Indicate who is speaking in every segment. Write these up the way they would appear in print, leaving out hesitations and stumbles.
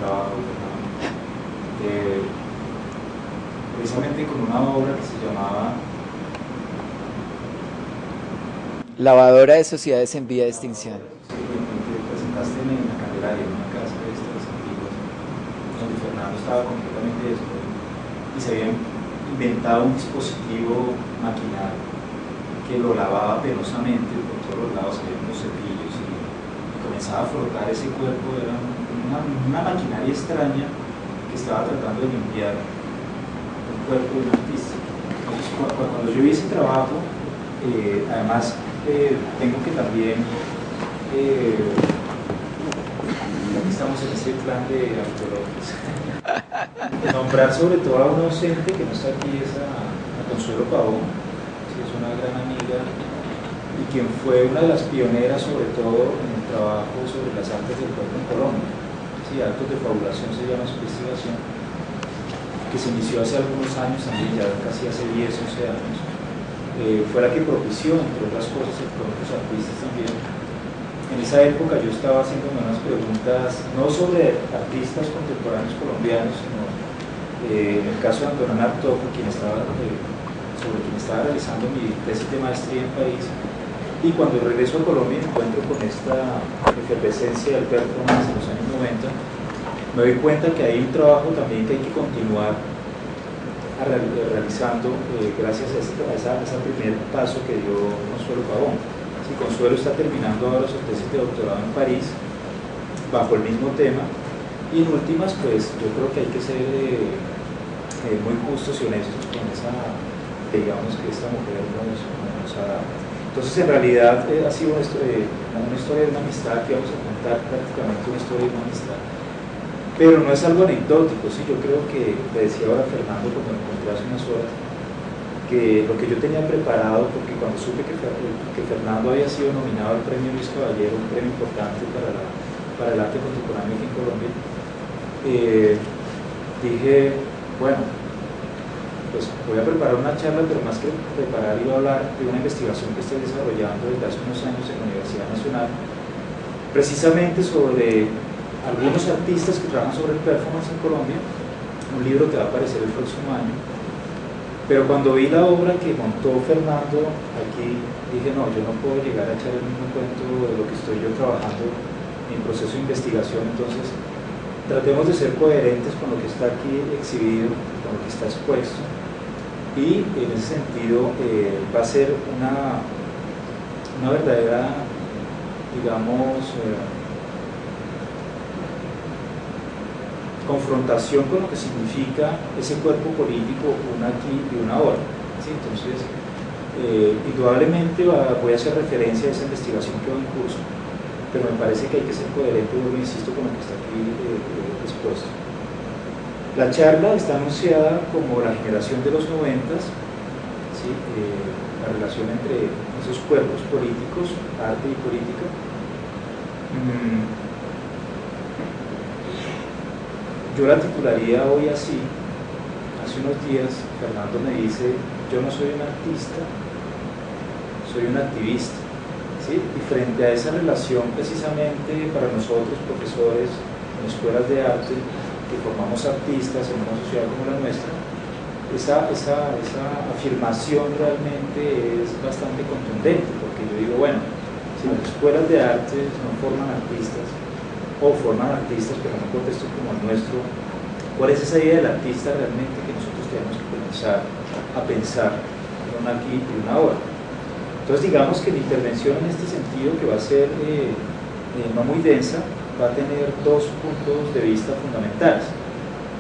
Speaker 1: trabajo, precisamente con una obra que se llamaba
Speaker 2: Lavadora de sociedades en vía de extinción.
Speaker 1: que presentaste en la Candelaria, en una casa de estas antiguas, donde Fernando estaba completamente desnudo y se había inventado un dispositivo maquinal que lo lavaba penosamente por todos los lados, había unos cepillos y comenzaba a frotar ese cuerpo. Era una maquinaria extraña que estaba tratando de limpiar el cuerpo de un artista. Entonces, cuando yo vi ese trabajo, además tengo que también, aquí estamos en ese plan de arqueólogos, nombrar sobre todo a una docente que no está aquí, es a Consuelo Pavón, que es una gran amiga y quien fue una de las pioneras sobre todo en el trabajo sobre las artes del cuerpo en Colombia. Sí, Actos de Fabulación se llama su investigación, que se inició hace algunos años también, ya casi hace 10, 11 años. Fue la que propició, entre otras cosas, con otros artistas también. En esa época yo estaba haciéndome unas preguntas, no sobre artistas contemporáneos colombianos, sino en el caso de Antonio Artaud, sobre quien estaba realizando mi tesis de maestría en París. Y cuando regreso a Colombia me encuentro con esta efervescencia del performance en los años 90, me doy cuenta que hay un trabajo también que hay que continuar realizando gracias a ese primer paso que dio Consuelo Pavón. Sí, Consuelo está terminando ahora su tesis de doctorado en París bajo el mismo tema y en últimas pues yo creo que hay que ser muy justos y honestos con esa, digamos, que esta mujer nos ha dado. Entonces en realidad ha sido una historia de una amistad que vamos a contar, prácticamente una historia de una amistad. Pero no es algo anecdótico, ¿sí? Yo creo que le decía ahora a Fernando cuando me encontré hace unas horas que lo que yo tenía preparado, porque cuando supe que Fernando había sido nominado al premio Luis Caballero, un premio importante para el arte contemporáneo aquí en Colombia, dije, bueno, pues voy a preparar una charla, pero más que preparar iba a hablar de una investigación que estoy desarrollando desde hace unos años en la Universidad Nacional, precisamente sobre algunos artistas que trabajan sobre el performance en Colombia, un libro que va a aparecer el próximo año, pero cuando vi la obra que montó Fernando aquí, dije no, yo no puedo llegar a echar el mismo cuento de lo que estoy yo trabajando en proceso de investigación, entonces tratemos de ser coherentes con lo que está aquí exhibido, con lo que está expuesto, y en ese sentido va a ser una verdadera, digamos, confrontación con lo que significa ese cuerpo político, una aquí y una ahora. ¿Sí? Entonces, indudablemente voy a hacer referencia a esa investigación que va en curso, pero me parece que hay que ser coherente, yo insisto, con lo que está aquí expuesto. La charla está anunciada como la generación de los 90, ¿sí? La relación entre esos cuerpos políticos, arte y política. Yo la titularía hoy así. Hace unos días Fernando me dice, yo no soy un artista, soy un activista. ¿Sí? Y frente a esa relación precisamente para nosotros, profesores en escuelas de arte, que formamos artistas en una sociedad como la nuestra, esa afirmación realmente es bastante contundente, porque yo digo, bueno, si las escuelas de arte no forman artistas, o forman artistas pero no en contexto como el nuestro, ¿cuál es esa idea del artista realmente que nosotros tenemos que comenzar a pensar en un aquí y una ahora? Entonces digamos que mi intervención en este sentido, que va a ser no muy densa, va a tener dos puntos de vista fundamentales.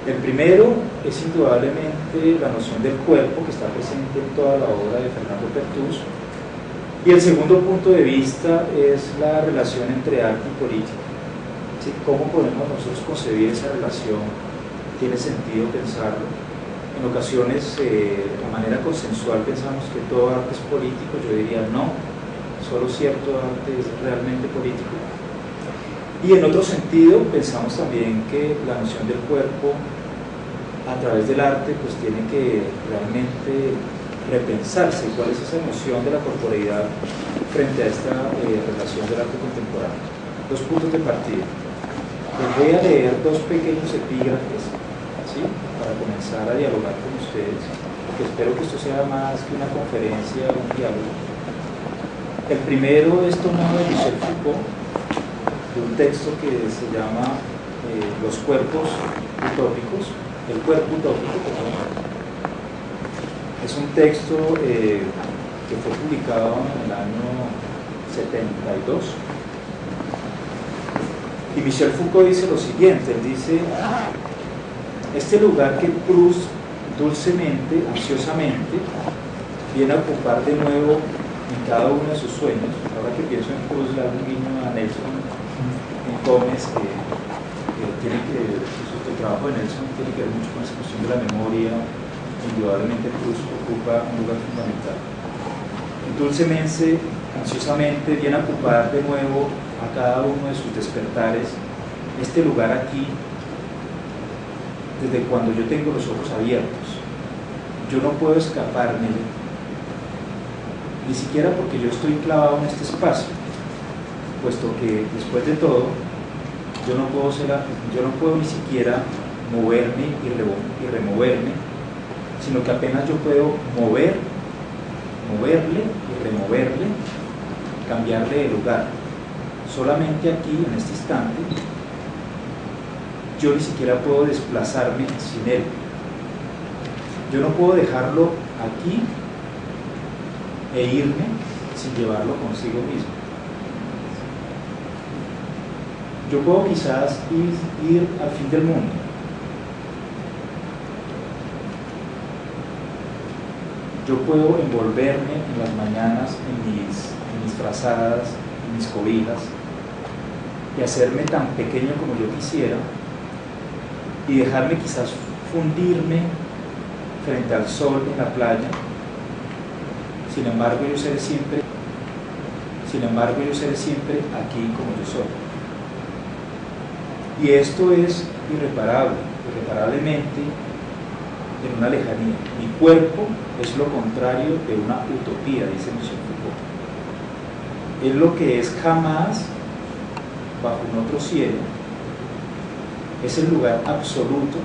Speaker 1: El primero es indudablemente la noción del cuerpo que está presente en toda la obra de Fernando Pertús, y el segundo punto de vista es la relación entre arte y política. ¿Sí? ¿Cómo podemos nosotros concebir esa relación? ¿Tiene sentido pensarlo? En ocasiones, de manera consensual, pensamos que todo arte es político. Yo diría no, solo cierto arte es realmente político. Y en otro sentido, pensamos también que la noción del cuerpo a través del arte pues tiene que realmente repensarse cuál es esa noción de la corporeidad frente a esta relación del arte contemporáneo. Dos puntos de partida. Les voy a leer dos pequeños epígrafes, ¿sí?, para comenzar a dialogar con ustedes, que espero que esto sea más que una conferencia o un diálogo. El primero es tomado de Michel Foucault, de un texto que se llama Los cuerpos utópicos, el cuerpo utópico, perdón. Es un texto que fue publicado en el año 72. Y Michel Foucault dice lo siguiente, él dice: este lugar que Proust dulcemente, ansiosamente, viene a ocupar de nuevo en cada uno de sus sueños. Ahora que pienso en Proust, le hago un guiño a Nelson Gómez, que el trabajo de Nelson tiene que ver mucho con esa cuestión de la memoria. Indudablemente Proust ocupa un lugar fundamental. Dulcemente, ansiosamente, viene a ocupar de nuevo a cada uno de sus despertares este lugar aquí, desde cuando yo tengo los ojos abiertos. Yo no puedo escaparme, ni siquiera porque yo estoy clavado en este espacio, puesto que después de todo yo no puedo ni siquiera moverme y removerme, sino que apenas yo puedo moverle y removerle, cambiarle de lugar. Solamente aquí, en este instante, yo ni siquiera puedo desplazarme sin él. Yo no puedo dejarlo aquí e irme sin llevarlo consigo mismo. Yo puedo quizás ir al fin del mundo. Yo puedo envolverme en las mañanas en mis frazadas, en mis cobijas, y hacerme tan pequeño como yo quisiera, y dejarme quizás fundirme frente al sol en la playa. Sin embargo, yo seré siempre aquí como yo soy. Y esto es irreparablemente en una lejanía. Mi cuerpo es lo contrario de una utopía, dice Michel Foucault. Es lo que es jamás bajo un otro cielo. Es el lugar absoluto.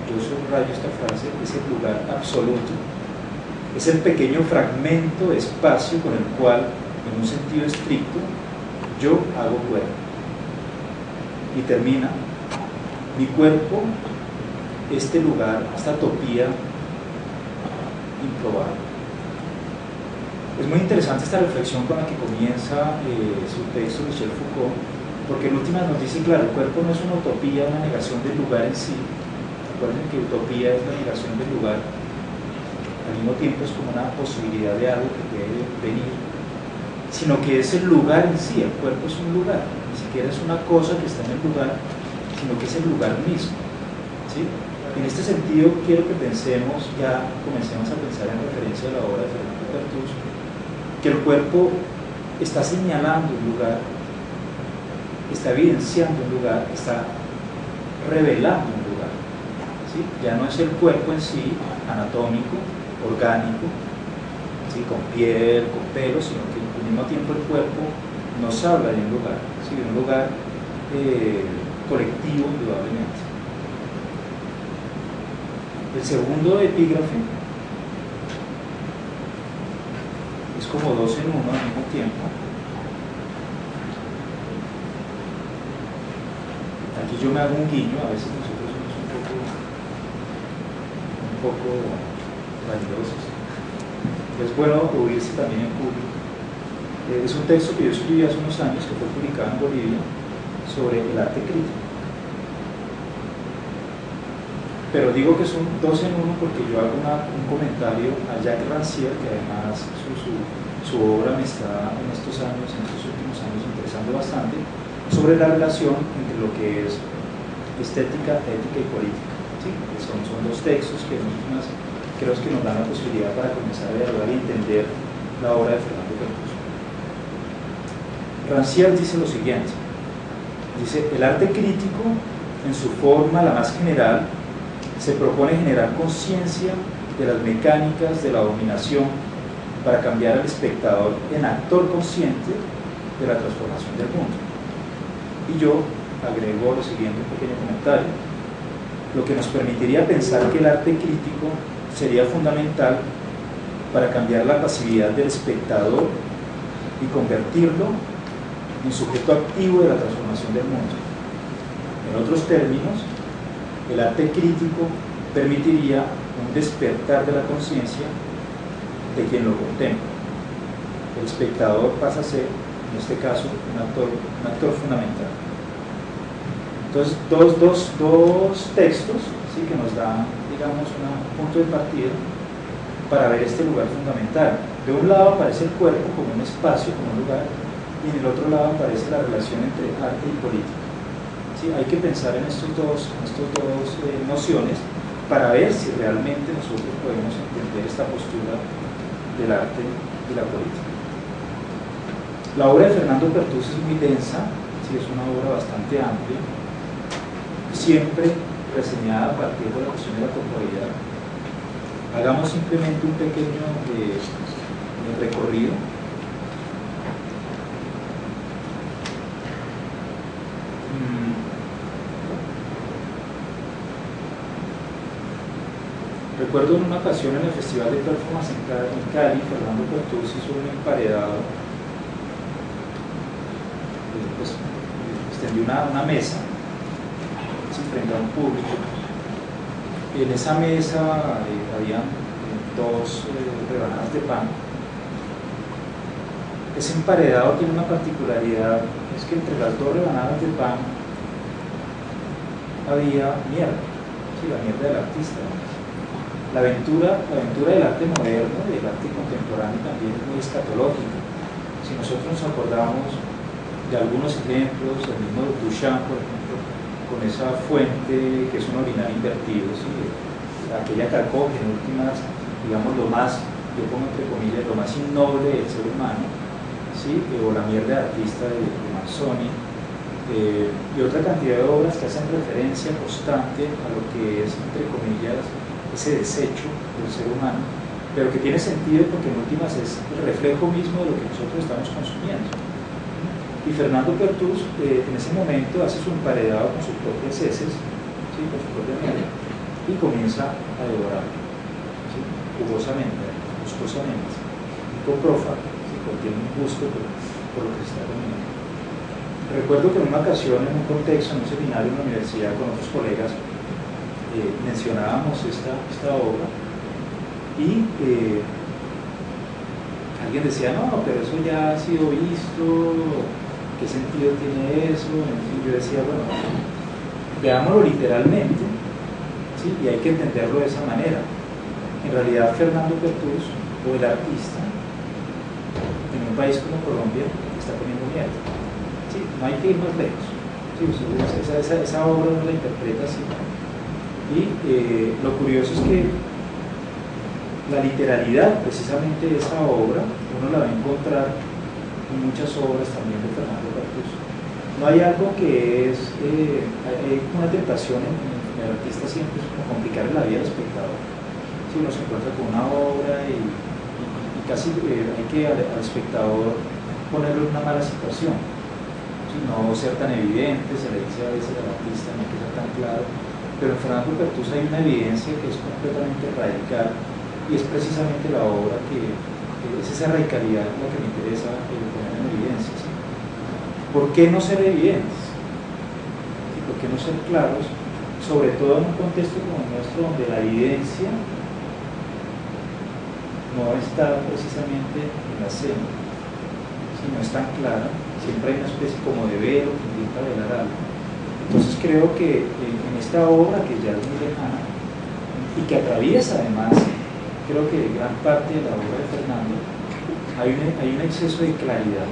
Speaker 1: Yo subrayo esta frase: es el lugar absoluto. Es el pequeño fragmento de espacio con el cual, en un sentido estricto, yo hago cuerpo. Y termina: mi cuerpo, este lugar, esta utopía improbable. Es muy interesante esta reflexión con la que comienza su texto Michel Foucault, porque en últimas nos dice, claro, el cuerpo no es una utopía, una negación del lugar en sí. Recuerden que utopía es la negación del lugar, al mismo tiempo es como una posibilidad de algo que puede venir, sino que es el lugar en sí. El cuerpo es un lugar, ni siquiera es una cosa que está en el lugar, sino que es el lugar mismo, ¿sí? En este sentido quiero que comencemos a pensar en referencia a la obra de Fernando Pertús, que el cuerpo está señalando un lugar, está evidenciando un lugar, está revelando un lugar, ¿sí? Ya no es el cuerpo en sí, anatómico, orgánico, ¿sí?, con piel, con pelo, sino que al mismo tiempo el cuerpo nos habla de un lugar, ¿sí?, de un lugar colectivo, indudablemente. El segundo epígrafe es como dos en uno al mismo tiempo. Aquí yo me hago un guiño, a veces nosotros somos un poco vanidosos. Es bueno oírse también en público. Es un texto que yo escribí hace unos años, que fue publicado en Bolivia, sobre el arte crítico. Pero digo que son dos en uno porque yo hago un comentario a Jacques Rancière, que además su obra me está en estos últimos años interesando bastante, sobre la relación entre lo que es estética, ética y política, ¿sí? Son dos textos que creo que nos dan la posibilidad para comenzar a dialogar y entender la obra de Fernando Pertús. Rancière dice lo siguiente, dice: el arte crítico, en su forma la más general, se propone generar conciencia de las mecánicas de la dominación para cambiar al espectador en actor consciente de la transformación del mundo. Y yo agregó lo siguiente, un pequeño comentario, lo que nos permitiría pensar que el arte crítico sería fundamental para cambiar la pasividad del espectador y convertirlo en sujeto activo de la transformación del mundo. En otros términos, el arte crítico permitiría un despertar de la conciencia de quien lo contempla. El espectador pasa a ser, en este caso, un actor fundamental. Entonces, dos textos, ¿sí?, que nos dan, digamos, un punto de partida para ver este lugar fundamental. De un lado aparece el cuerpo como un espacio, como un lugar, y en el otro lado aparece la relación entre arte y política. ¿Sí? Hay que pensar en estas dos nociones para ver si realmente nosotros podemos entender esta postura del arte y la política. La obra de Fernando Pertús es muy densa, ¿sí?, es una obra bastante amplia, siempre reseñada a partir de la cuestión de la corporalidad. Hagamos simplemente un pequeño recorrido. Recuerdo en una ocasión en el Festival de Performance en Cali, Fernando Pertús hizo un emparedado, pues, extendió una mesa frente a un público, y en esa mesa había dos rebanadas de pan. Ese emparedado tiene una particularidad, es que entre las dos rebanadas de pan había mierda, ¿sí?, la mierda del artista. La aventura del arte moderno, del arte contemporáneo, también es muy escatológica. Si nosotros nos acordamos de algunos ejemplos, el mismo Duchamp, por ejemplo, con esa fuente que es un orinal invertido, ¿sí?, aquella calcó que en últimas, digamos, lo más, yo pongo entre comillas, lo más innoble del ser humano, ¿sí?, o la mierda de artista de Manzoni, y otra cantidad de obras que hacen referencia constante a lo que es, entre comillas, ese desecho del ser humano, pero que tiene sentido porque en últimas es el reflejo mismo de lo que nosotros estamos consumiendo. Y Fernando Pertús en ese momento hace su emparedado con sus propias heces, ¿sí?, con su propia mierda, y comienza a devorarlo, ¿sí?, jugosamente, gustosamente, y con prófago, ¿sí?, contiene un gusto por lo que se está comiendo. Recuerdo que en una ocasión, en un contexto, en un seminario en la universidad con otros colegas, mencionábamos esta obra y alguien decía, no, pero eso ya ha sido visto, ¿qué sentido tiene eso? Y yo decía, bueno, veámoslo literalmente, ¿sí?, y hay que entenderlo de esa manera. En realidad, Fernando Pertús, o el artista, en un país como Colombia, está poniendo mierda. ¿Sí? No hay que ir más lejos. ¿Sí? Esa obra no la interpreta así. Y lo curioso es que la literalidad precisamente de esa obra uno la va a encontrar en muchas obras también de Fernando Pertús. No hay algo que es, hay una tentación en el artista siempre es como complicar la vida del espectador. Si uno se encuentra con una obra y casi hay que al espectador ponerlo en una mala situación, ¿sí?, no ser tan evidente, se le dice a veces al artista, no hay que ser tan claro. Pero en Fernando Pertús hay una evidencia que es completamente radical y es precisamente la obra que es esa radicalidad la que me interesa poner en evidencia. ¿Sí? ¿Por qué no ser evidentes? ¿Sí? ¿Por qué no ser claros? Sobre todo en un contexto como el nuestro donde la evidencia no está precisamente en la escena, si no es tan clara, siempre hay una especie como de velo que intenta velar algo. Entonces creo que en esta obra, que ya es muy lejana y que atraviesa además, creo que gran parte de la obra de Fernando, hay un exceso de claridad.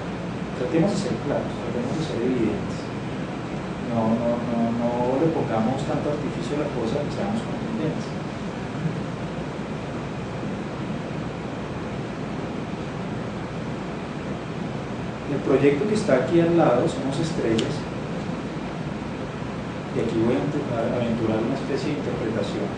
Speaker 1: Tratemos de ser claros, tratemos de ser evidentes. No le pongamos tanto artificio a la cosa que seamos contundentes. El proyecto que está aquí al lado, Somos Estrellas, y aquí voy a aventurar una especie de interpretación.